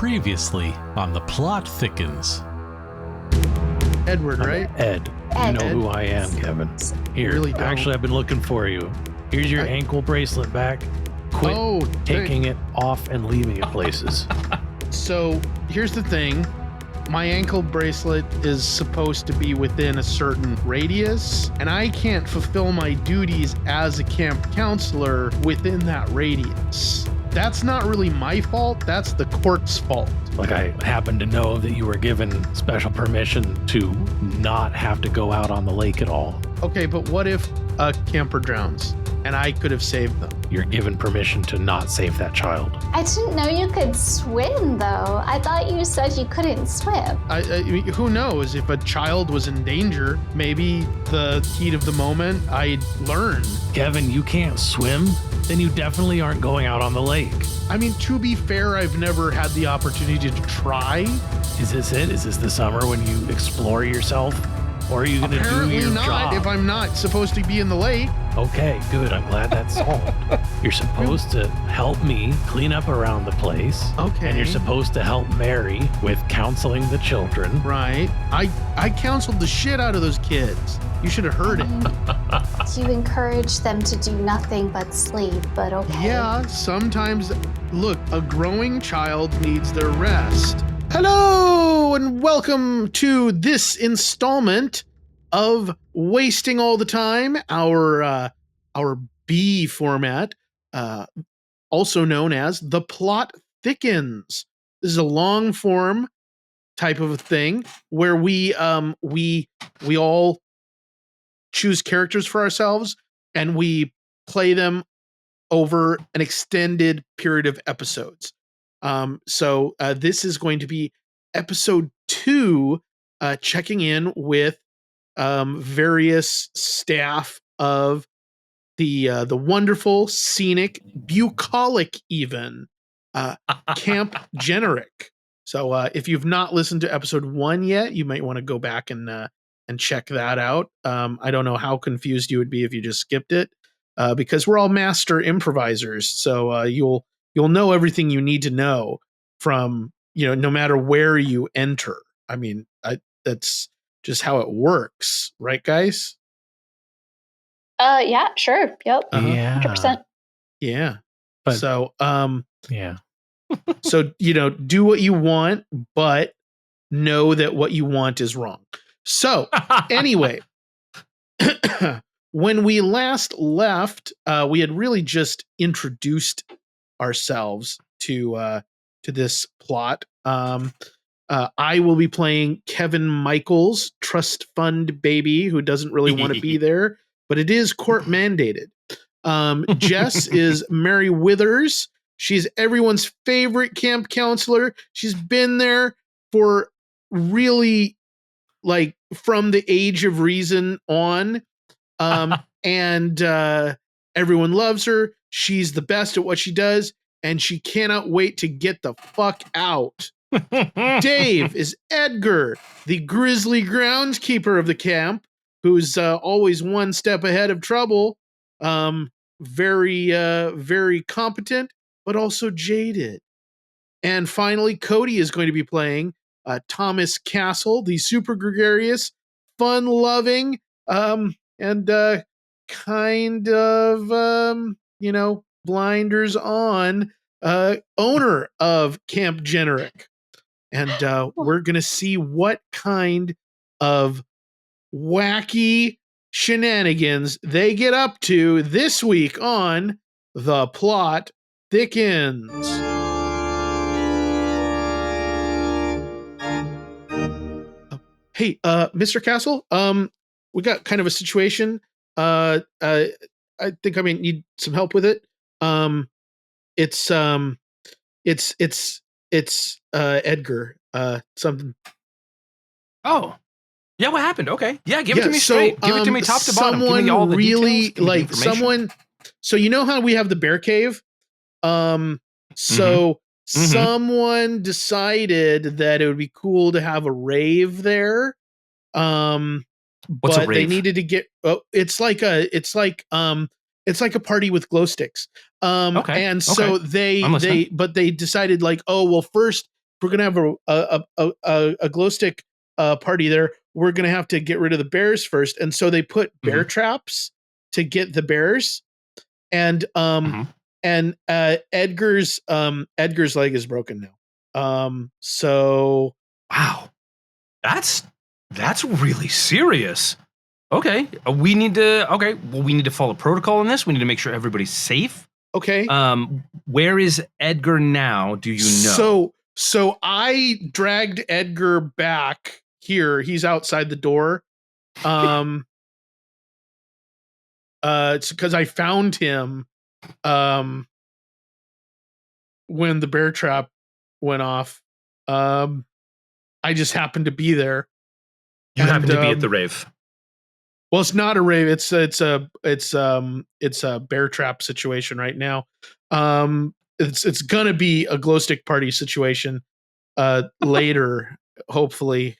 Previously on The Plot Thickens. Edward, right? Ed. You know who I am, Kevin. Here, Really don't. actually, I've been looking for you. Here's your ankle bracelet back. Quit taking it off and leaving it places. So here's the thing. My ankle bracelet is supposed to be within a certain radius, and I can't fulfill my duties as a camp counselor within that radius. That's not really my fault. That's the court's fault. Like, I happen to know that you were given special permission to not have to go out on the lake at all. Okay, but what if a camper drowns and I could have saved them? You're given permission to not save that child. I didn't know you could swim, though. I thought you said you couldn't swim. I mean, who knows? If a child was in danger, maybe the heat of the moment, I'd learn. Kevin, you can't swim? Then you definitely aren't going out on the lake. I mean, to be fair, I've never had the opportunity to try. Is this it? Is this the summer when you explore yourself? Or are you going to do Apparently your not, job? if I'm not supposed to be in the lake. Okay, good. I'm glad that's solved. You're supposed to help me clean up around the place. Okay. And you're supposed to help Mary with counseling the children. Right. I counseled the shit out of those kids. You should have heard it. You encourage them to do nothing but sleep, but okay. Yeah, sometimes, look, a growing child needs their rest. Hello, and welcome to this installment of Wasting All the Time, our B format, also known as The Plot Thickens. This is a long form type of a thing where we all choose characters for ourselves and we play them over an extended period of episodes. So this is going to be episode 2, checking in with various staff of the wonderful, scenic, bucolic even Camp Generick. So if you've not listened to episode 1 yet, you might want to go back and check that out. I don't know how confused you would be if you just skipped it, because we're all master improvisers. So you'll know everything you need to know from, no matter where you enter. I mean, that's just how it works, right, guys? Yeah, sure. Yep. Yeah. 100%. Yeah. But- So, Yeah. so, do what you want, but know that what you want is wrong. So anyway, when we last left, we had really just introduced ourselves to this plot. I will be playing Kevin Michaels, trust fund baby, who doesn't really want to be there, but it is court mandated. Jess is Mary Withers. She's everyone's favorite camp counselor. She's been there for really, like, from the age of reason on. And everyone loves her. She's the best at what she does, and she cannot wait to get the fuck out. Dave is Edgar, the grisly groundskeeper of the camp, who's always one step ahead of trouble. Very competent, but also jaded. And finally, Cody is going to be playing Thomas Castle, the super gregarious, fun-loving, and kind of, blinders on owner of Camp Generick. And we're going to see what kind of wacky shenanigans they get up to this week on The Plot Thickens. Hey, Mr. Castle, we got kind of a situation. I think I might need some help with it. It's Edgar. Something. Oh, yeah. What happened? Okay, yeah. Give it to me straight. Give it to me top to bottom. Give Someone me all the really details. Give me the information. someone. So you know how we have the bear cave. So someone decided that it would be cool to have a rave there. What's a But rave? they needed to get. It's like a party with glow sticks. Okay, And so I'm listening. they decided, like, oh well, first we're gonna have a glow stick party there, we're gonna have to get rid of the bears first. And so they put bear traps to get the bears. And Edgar's leg is broken now. So wow, that's really serious. Okay, we need to follow protocol in this. We need to make sure everybody's safe. Okay. Where is Edgar now? Do you know? So I dragged Edgar back here. He's outside the door. It's because I found him when the bear trap went off. I just happened to be there. You happened to be at the rave. Well, it's not a rave. It's a bear trap situation right now. It's gonna be a glow stick party situation later, hopefully.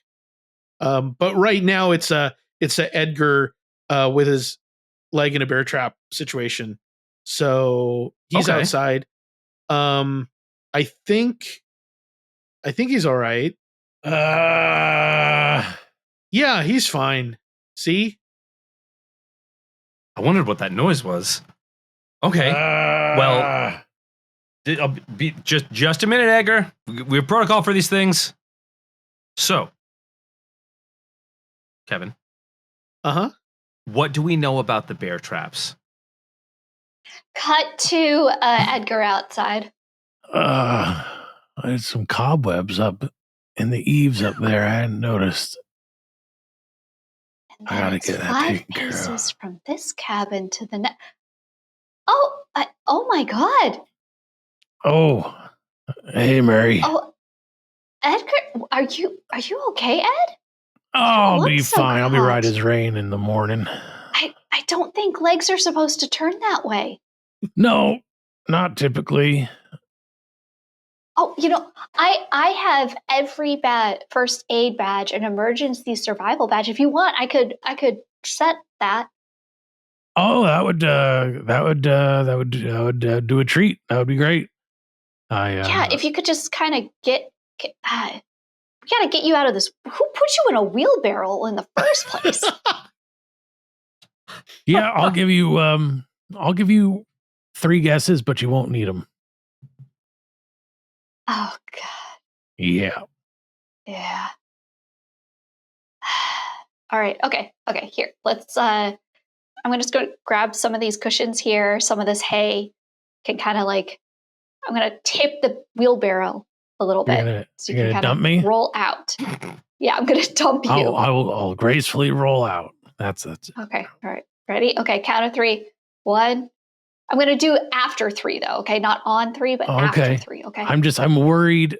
But right now it's a Edgar with his leg in a bear trap situation. So he's outside. I think he's all right. Yeah, he's fine. See? I wondered what that noise was. Okay. Well, I'll be just a minute, Edgar. We have protocol for these things. So, Kevin. What do we know about the bear traps? Cut to Edgar outside. There's some cobwebs up in the eaves up there. I hadn't noticed. I gotta get that taken care of. 5 paces from this cabin to the next. Oh my God! Oh, hey, Mary. Oh, Edgar, are you okay, Ed? Oh, I'll be fine. I'll be right as rain in the morning. I don't think legs are supposed to turn that way. No, not typically. Oh, I have every first aid badge and emergency survival badge. If you want, I could set that. Oh, that would do a treat. That would be great. Yeah, if you could just kind of we gotta get you out of this. Who put you in a wheelbarrow in the first place? Yeah, I'll give you 3 guesses, but you won't need them. Oh God. Yeah. Yeah. All right. Okay. Here, let's. I'm just going to grab some of these cushions here. Some of this hay can kind of I'm going to tip the wheelbarrow a little bit, so you can dump me. Roll out. Yeah, I'm going to dump you. I'll gracefully roll out. That's it. Okay. All right. Ready? Okay. Count of 3. 1. I'm going to do after 3 though. Okay, not on 3, but after 3. Okay. I'm worried.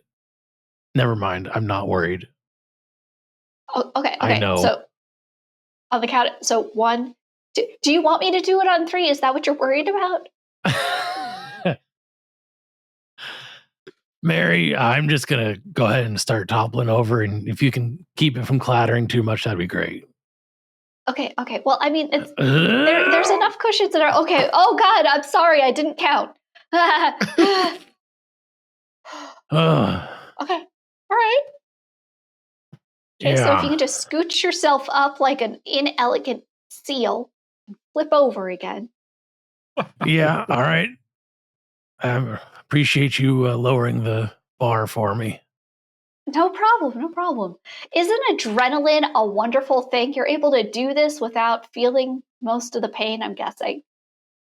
Never mind. I'm not worried. Oh, okay. I know. So on the count. So 1. Do you want me to do it on 3? Is that what you're worried about? Mary, I'm just going to go ahead and start toppling over. And if you can keep it from clattering too much, that'd be great. Okay. Well, I mean, it's there's enough cushions that are okay. Oh God, I'm sorry, I didn't count. Okay. All right. Okay, so if you can just scooch yourself up like an inelegant seal and flip over again. Yeah, all right. Appreciate you lowering the bar for me. No problem. Isn't adrenaline a wonderful thing? You're able to do this without feeling most of the pain, I'm guessing.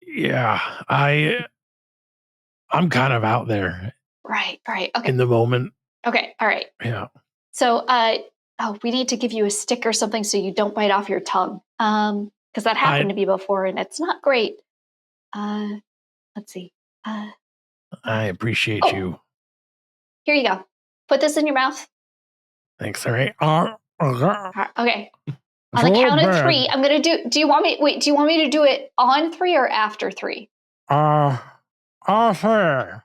Yeah, I'm kind of out there. Right. Okay. In the moment. Okay. All right. Yeah. So, we need to give you a stick or something so you don't bite off your tongue. Because that happened to me before and it's not great. Let's see. I appreciate you. Here you go. Put this in your mouth. Thanks. All right. Okay. On the count of 3, I'm gonna do. Do you want me to do it on 3 or after 3? After.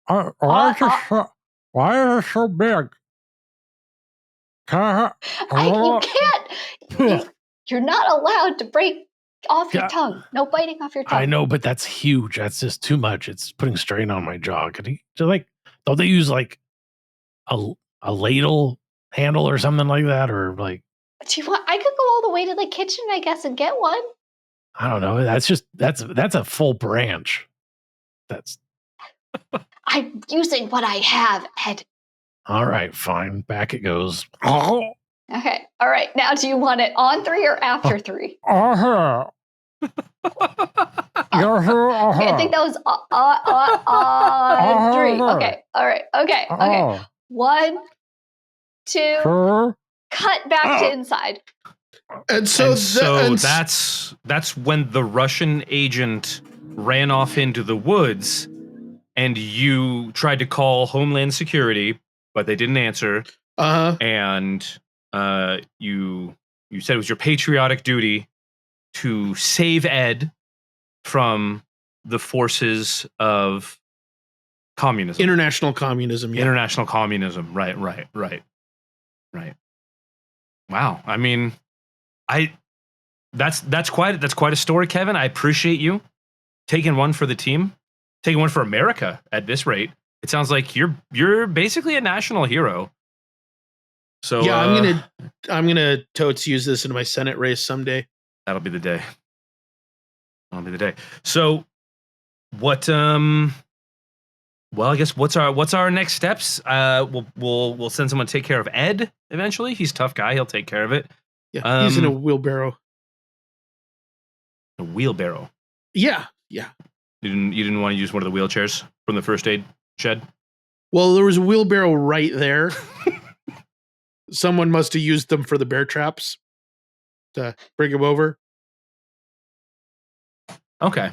Why is it so big? You can't. You're not allowed to break off your tongue. No biting off your tongue. I know, but that's huge. That's just too much. It's putting strain on my jaw. Don't they use a ladle handle or something like that, or like. Do you want? I could go all the way to the kitchen, I guess, and get one. I don't know. That's a full branch. That's. I'm using what I have, Ed. All right, fine. Back it goes. Oh. Okay. All right. Now, do you want it on 3 or after 3? Uh-huh. Okay, I think that was on 3. Okay. All right. Okay. Okay. 1, 2. Cut back to inside. And so that's when the Russian agent ran off into the woods, and you tried to call Homeland Security, but they didn't answer. And you said it was your patriotic duty to save Ed from the forces of communism. International communism. Yeah. International communism. Right. Wow. I mean, that's quite a story, Kevin. I appreciate you taking one for the team, taking one for America at this rate. It sounds like you're basically a national hero. So yeah, I'm gonna totes use this in my Senate race someday. That'll be the day. So what well, I guess what's our next steps? We'll send someone to take care of Ed eventually. He's a tough guy. He'll take care of it. Yeah, he's in a wheelbarrow. A wheelbarrow. Yeah. You didn't want to use one of the wheelchairs from the first aid shed? Well, there was a wheelbarrow right there. Someone must have used them for the bear traps to bring him over. Okay.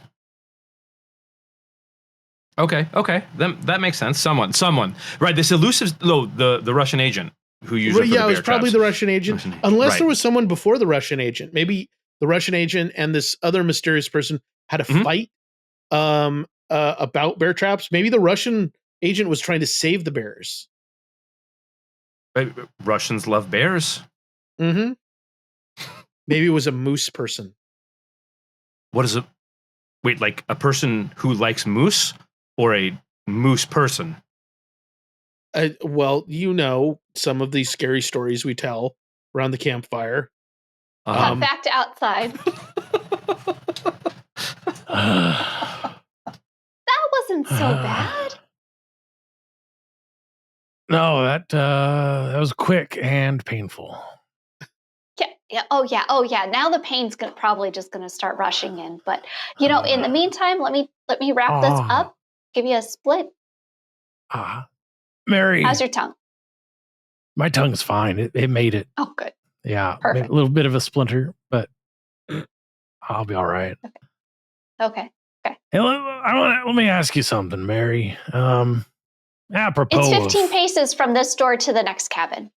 That makes sense. Someone. Right, this elusive the Russian agent who used it for the bear it was probably traps. the Russian agent. Unless there was someone before the Russian agent. Maybe the Russian agent and this other mysterious person had a fight about bear traps. Maybe the Russian agent was trying to save the bears. Russians love bears. Mm-hmm. Maybe it was a moose person. What is it? Wait, like a person who likes moose or a moose person? Well, some of these scary stories we tell around the campfire. Back to outside. That wasn't so bad. No, that was quick and painful. Yeah. Oh yeah. Now the pain's probably just gonna start rushing in. But in the meantime, let me wrap this up. Give you a split. Mary, how's your tongue? My tongue's fine. It made it. Oh, good. Yeah, Perfect. A little bit of a splinter, but I'll be all right. Okay. Hey, let me ask you something, Mary. Apropos, it's 15 paces from this door to the next cabin.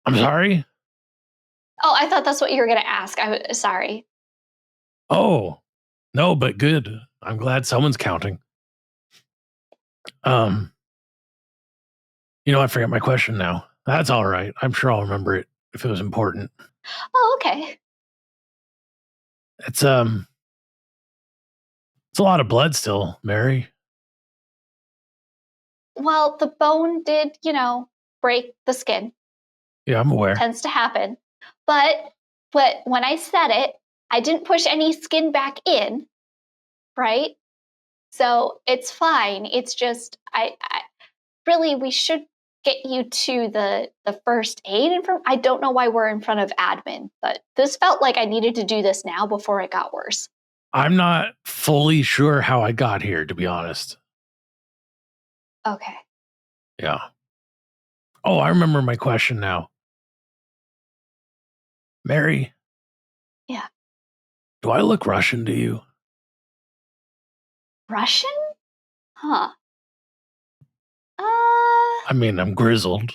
I'm sorry? Oh, I thought that's what you were going to ask. Sorry. Oh, no, but good. I'm glad someone's counting. I forgot my question now. That's all right. I'm sure I'll remember it if it was important. Oh, okay. It's a lot of blood still, Mary. Well, the bone did, break the skin. Yeah, I'm aware. Tends to happen. But when I said it, I didn't push any skin back in, right? So it's fine. It's just I really we should get you to the first aid I don't know why we're in front of admin, but this felt like I needed to do this now before it got worse. I'm not fully sure how I got here, to be honest. Okay. Yeah. Oh, I remember my question now. Mary? Yeah. Do I look Russian to you? Russian? Huh. I mean, I'm grizzled.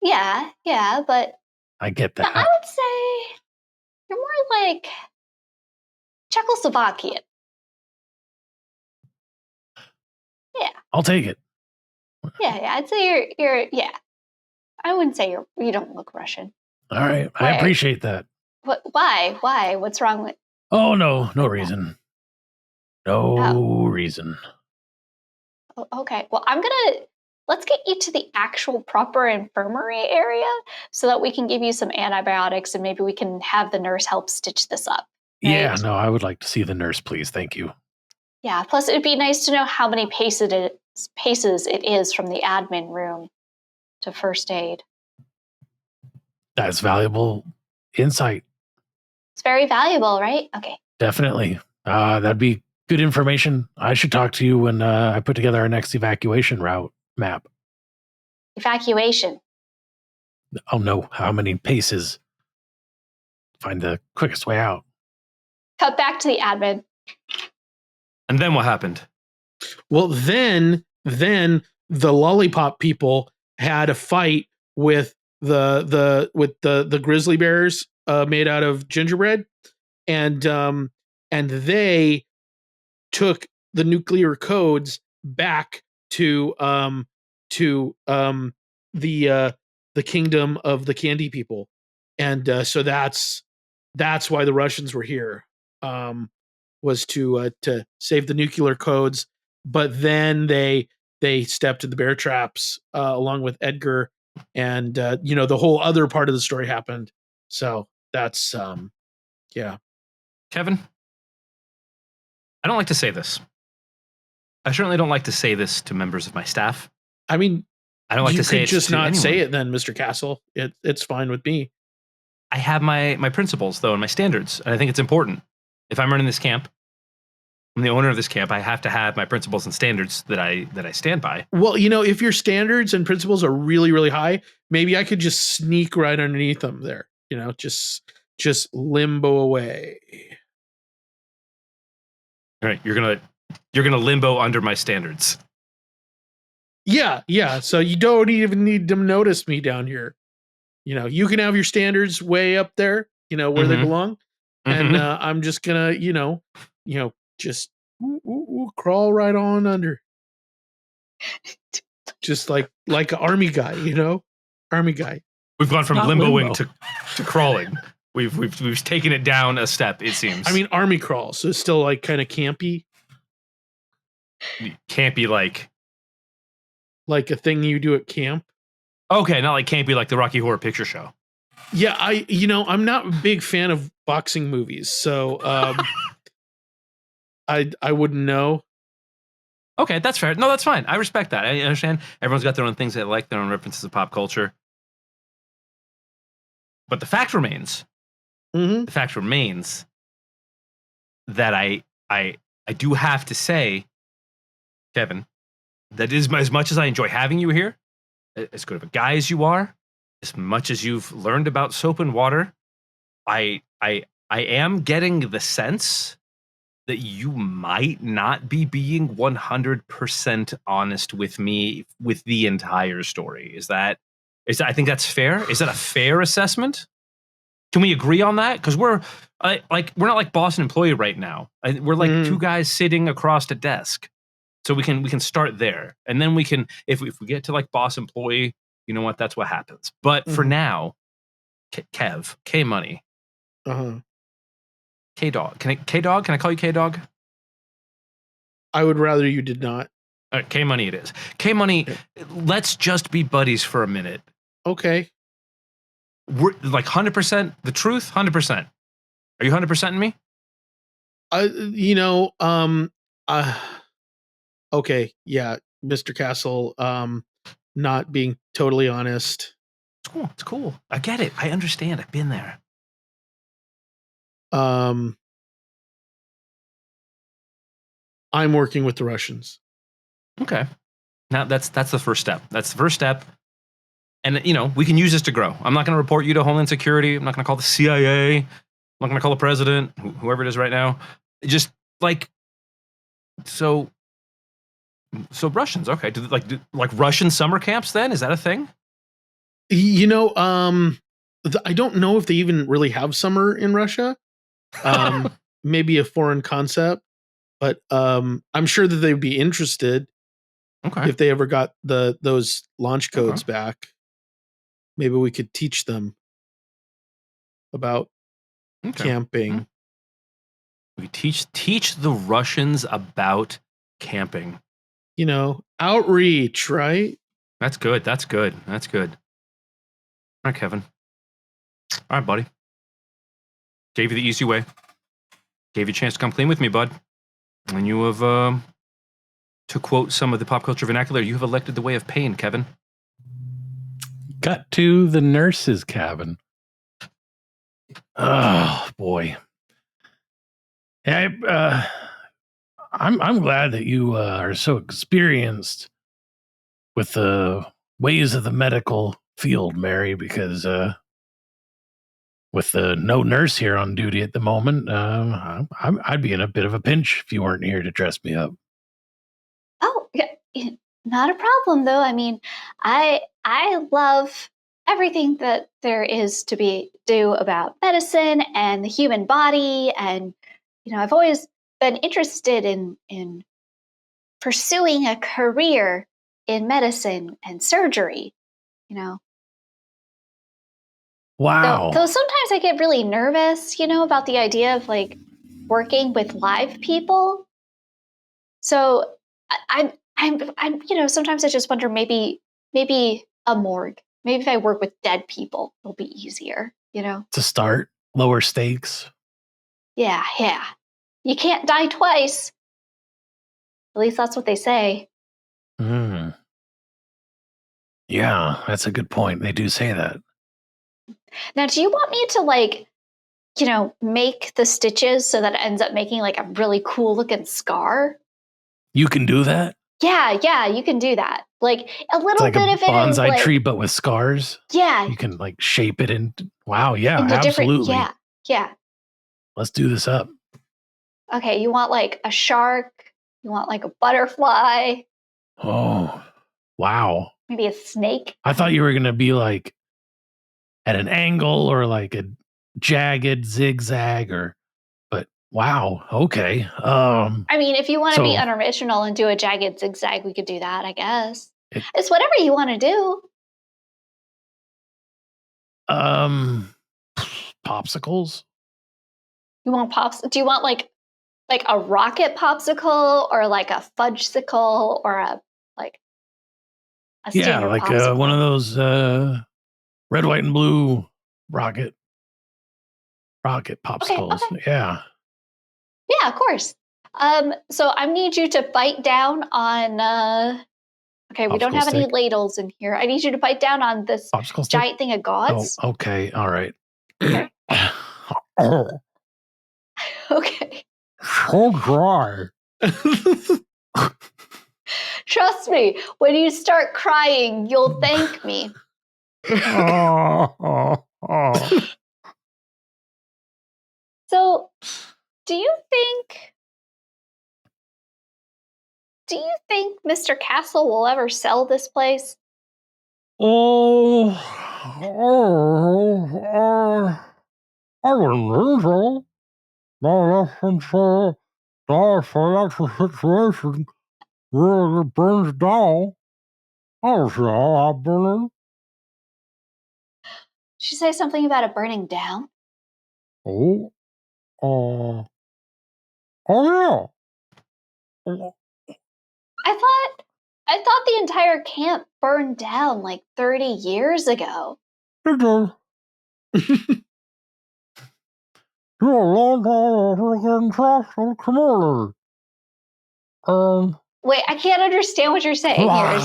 Yeah, but I get that. I would say you're more like Czechoslovakian. Yeah. I'll take it. Yeah, I'd say you're yeah. I wouldn't say you don't look Russian. All right. I appreciate that. Why? What's wrong with? Oh, no reason. No reason. Okay. Well, let's get you to the actual proper infirmary area so that we can give you some antibiotics and maybe we can have the nurse help stitch this up. Right? Yeah, no, I would like to see the nurse, please. Thank you. Yeah. Plus, it'd be nice to know how many paces it is from the admin room to first aid. That's valuable insight. It's very valuable, right? Okay. Definitely. That'd be good information. I should talk to you when I put together our next evacuation route map. Evacuation. I'll know how many paces. Find the quickest way out. Cut back to the admin. And then what happened? Well, then the lollipop people had a fight with the grizzly bears made out of gingerbread, and they took the nuclear codes back to the kingdom of the candy people, and so that's why the Russians were here, was to save the nuclear codes. But then they stepped in the bear traps along with Edgar, and the whole other part of the story happened. So that's yeah. Kevin, I don't like to say this. I certainly don't like to say this to members of my staff. I mean, I don't like you to say could it just to not anyone. say it then, Mr. Castle. It's fine with me. I have my principles though and my standards, and I think it's important. If I'm running this camp, I'm the owner of this camp. I have to have my principles and standards that I stand by. Well, if your standards and principles are really, really high, maybe I could just sneak right underneath them there. Just limbo away. All right, you're gonna limbo under my standards. Yeah. So you don't even need to notice me down here. You can have your standards way up there, where they belong, and I'm just gonna, just crawl right on under, just like an army guy, army guy. We've gone from Not limboing limbo. to crawling. We've taken it down a step. It seems. I mean, army crawl, so it's still like kind of campy, like a thing you do at camp. Okay, not like campy like the Rocky Horror Picture Show. Yeah, I'm not a big fan of boxing movies, so I wouldn't know. Okay, that's fair. No, that's fine. I respect that. I understand. Everyone's got their own things they like, their own references of pop culture. But the fact remains. Mm-hmm. The fact remains that I do have to say, Kevin, that is as much as I enjoy having you here, as good of a guy as you are, as much as you've learned about soap and water, I am getting the sense that you might not be being 100% honest with me with the entire story. I think that's fair. Is that a fair assessment? Can we agree on that? Because we're not like boss and employee right now. We're like two guys sitting across a desk. So we can start there, and then we can, if we get to like boss employee, you know what? That's what happens. But for now, Kev, K Money, K Dog. K Dog? Can I call you K Dog? I would rather you did not. All right, K Money it is. K Money, let's just be buddies for a minute. Okay. We're like 100% the truth, 100%. Are you 100%ing me? Okay, yeah, Mr. Castle, not being totally honest. It's cool. I get it. I understand. I've been there. I'm working with the Russians. Okay. Now that's the first step. That's the first step. And we can use this to grow. I'm not going to report you to Homeland Security. I'm not going to call the CIA. I'm not going to call the president, whoever it is right now. Just like so Russians. Okay. Do like Russian summer camps then? Is that a thing? I don't know if they even really have summer in Russia. Maybe a foreign concept, but I'm sure that they'd be interested. Okay. If they ever got those launch codes back, maybe we could teach them about camping. We teach the Russians about camping. Outreach, right? That's good. That's good. That's good. All right, Kevin. All right, buddy. Gave you the easy way. Gave you a chance to come clean with me, bud. And you have, to quote some of the pop culture vernacular, you have elected the way of pain, Kevin. Got to the nurse's cabin. Oh boy. Yeah, I'm glad that you are so experienced with the ways of the medical field, Mary, because with no nurse here on duty at the moment, I'd be in a bit of a pinch if you weren't here to dress me up. Oh, yeah, not a problem though. I mean, I love everything that there is to do about medicine and the human body, and I've always been interested in pursuing a career in medicine and surgery. Wow. Though sometimes I get really nervous, about the idea of like working with live people. So I'm sometimes I just wonder maybe a morgue. Maybe if I work with dead people, it'll be easier, To start, lower stakes. Yeah. You can't die twice. At least that's what they say. Yeah, that's a good point. They do say that. Now, do you want me to make the stitches so that it ends up making like a really cool looking scar? You can do that? Yeah, you can do that. Like a little It's like bit a of it is bonsai like, tree, but with scars. Yeah. You can like shape it into. Wow, yeah, into absolutely. Yeah. Let's do this up. Okay, you want like a shark? You want like a butterfly? Oh, wow. Maybe a snake? I thought you were going to be like at an angle or like a jagged zigzag but wow. Okay. I mean, if you want to be so unoriginal and do a jagged zigzag, we could do that, I guess. It's whatever you want to do. Popsicles? You want pops? Do you want like a rocket popsicle or like a fudgesicle or a standard like popsicle? one of those red, white, and blue rocket popsicles. Okay. Yeah. Yeah, of course. So I need you to bite down on okay, we don't Popsicle have any stick? ladles in here. I need you to bite down on this Popsicle stick? giant thing of gauze. Oh, okay. All right. Okay. Okay. So dry. Trust me, when you start crying, you'll thank me. So, do you think Mr. Castle will ever sell this place? I wouldn't think so. No, since that's the situation where it burns down. I don't see how happening. Did you say something about it burning down? Oh, oh yeah. I thought the entire camp burned down like 30 years ago. It does. You're a long time after getting trapped in the community. Wait, I can't understand what you're saying here.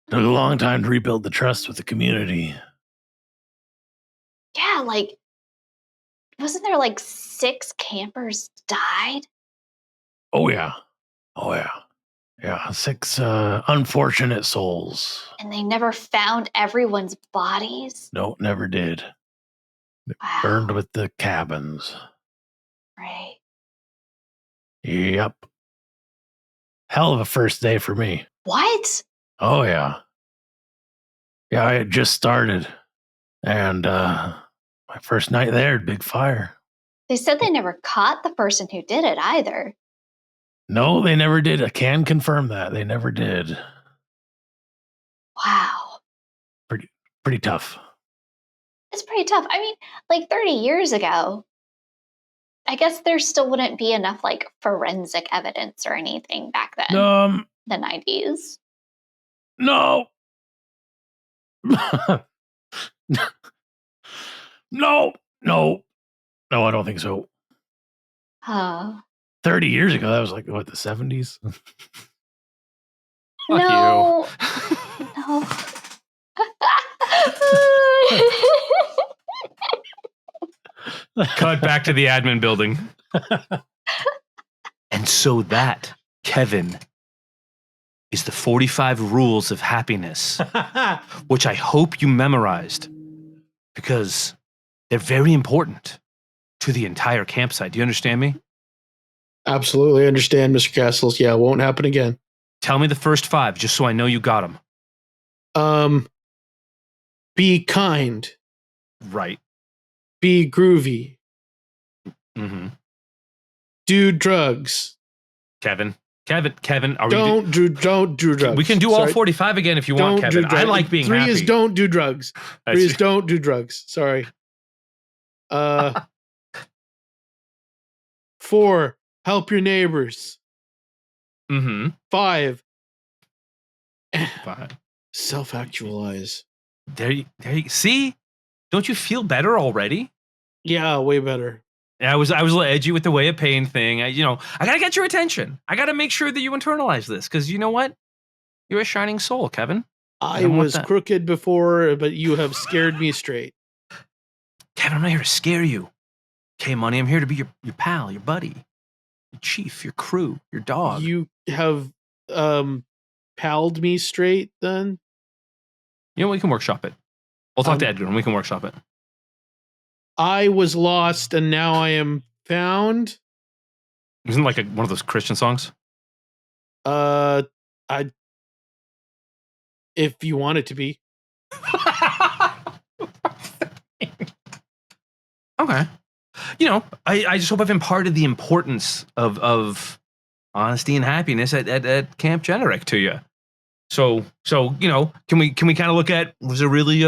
Took a long time to rebuild the trust with the community. Yeah, like, wasn't there like 6 campers died? Oh yeah. Yeah, 6 unfortunate souls. And they never found everyone's bodies? No, never did. Wow. Burned with the cabins. Right. Yep. Hell of a first day for me. What? Oh yeah. Yeah, I had just started. And my first night there, big fire. They said they never caught the person who did it either. No, they never did. I can confirm that. They never did. Wow. Pretty tough. It's pretty tough. I mean, like 30 years ago, I guess there still wouldn't be enough like forensic evidence or anything back then. The 90s. No. No, I don't think so. 30 years ago, that was like, what, the 70s? No. No. Cut back to the admin building. And so that, Kevin, is the 45 rules of happiness, which I hope you memorized because they're very important to the entire campsite. Do you understand me? Absolutely understand, Mr. Castles. Yeah, it won't happen again. Tell me the first 5, just so I know you got them. Be kind. Right. Be groovy. Mm-hmm. Do drugs. Kevin, are don't do drugs. We can do all 45 again if you want, Kevin. I like being 3 happy. is don't do drugs. 3 is don't do drugs. Sorry. 4, help your neighbors. Mm-hmm. 5. Self-actualize. There you see? Don't you feel better already? Yeah, way better. I was a little edgy with the way of pain thing. I gotta get your attention. I gotta make sure that you internalize this, because you know what? You're a shining soul, Kevin. I was crooked before, but you have scared me straight. Kevin, I'm not here to scare you. Okay, Money, I'm here to be your pal, your buddy, your chief, your crew, your dog. You have palled me straight then? You know, we can workshop it. We'll talk to Edgar and we can workshop it. I was lost and now I am found. Isn't it like one of those Christian songs? If you want it to be. Okay. I just hope I've imparted the importance of honesty and happiness at Camp Generick to you. So can we kind of look at, was it really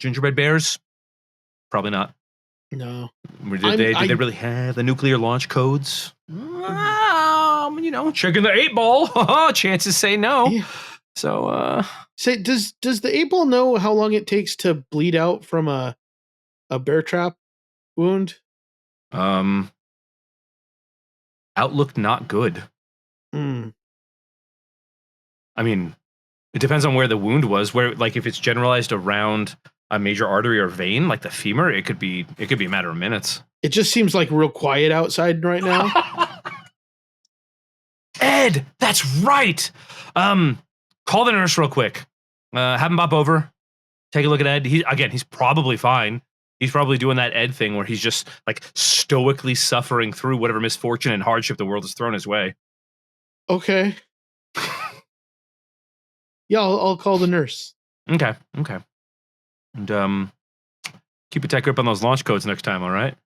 gingerbread bears? Probably not. No. Did they really have the nuclear launch codes? Checking the 8 ball. Chances say no. Yeah. So say does the 8 ball know how long it takes to bleed out from a bear trap wound? Outlook not good. I mean, it depends on where the wound was. Where, like, if it's generalized around a major artery or vein, like the femur, it could be a matter of minutes. It just seems like real quiet outside right now. Ed, that's right. Call the nurse real quick. Have him pop over. Take a look at Ed. He's probably fine. He's probably doing that Ed thing where he's just like stoically suffering through whatever misfortune and hardship the world has thrown his way. Okay. Yeah, I'll call the nurse. Okay. And keep a tight grip on those launch codes next time, all right?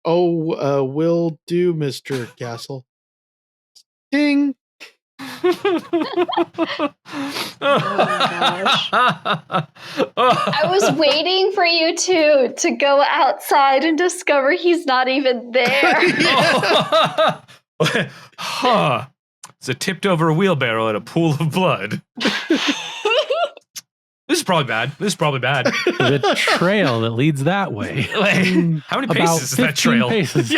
Oh, will do, Mr. Castle. Ding. Oh my gosh. I was waiting for you to go outside and discover he's not even there. Huh. It's a tipped over wheelbarrow in a pool of blood. This is probably bad. There's a trail that leads that way. How many paces is that trail? Paces.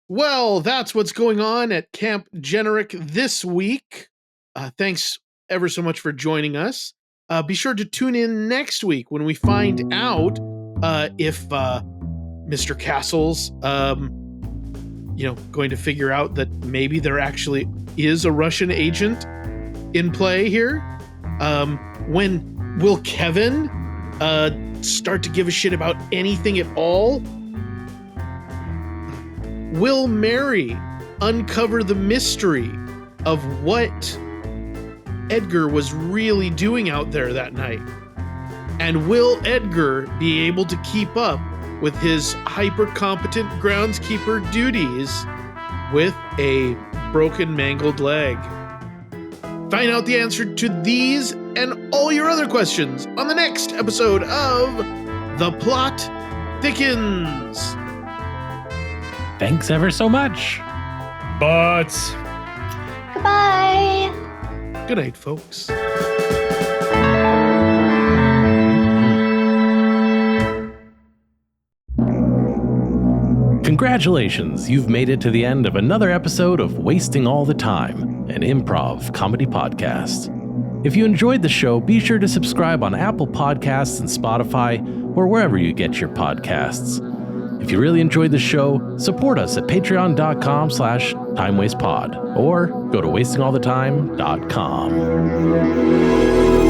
Well, that's what's going on at Camp Generick this week. Thanks ever so much for joining us. Be sure to tune in next week when we find out if Mr. Castle's going to figure out that maybe there actually is a Russian agent in play here. When will Kevin start to give a shit about anything at all? Will Mary uncover the mystery of what Edgar was really doing out there that night? And will Edgar be able to keep up with his hyper-competent groundskeeper duties with a broken, mangled leg? Find out the answer to these and all your other questions on the next episode of The Plot Thickens. Thanks ever so much. But Goodbye. Good night, folks. Congratulations, you've made it to the end of another episode of Wasting All the Time, an improv comedy podcast. If you enjoyed the show, be sure to subscribe on Apple Podcasts and Spotify, or wherever you get your podcasts. If you really enjoyed the show, support us at patreon.com/timewastepod, or go to wastingallthetime.com.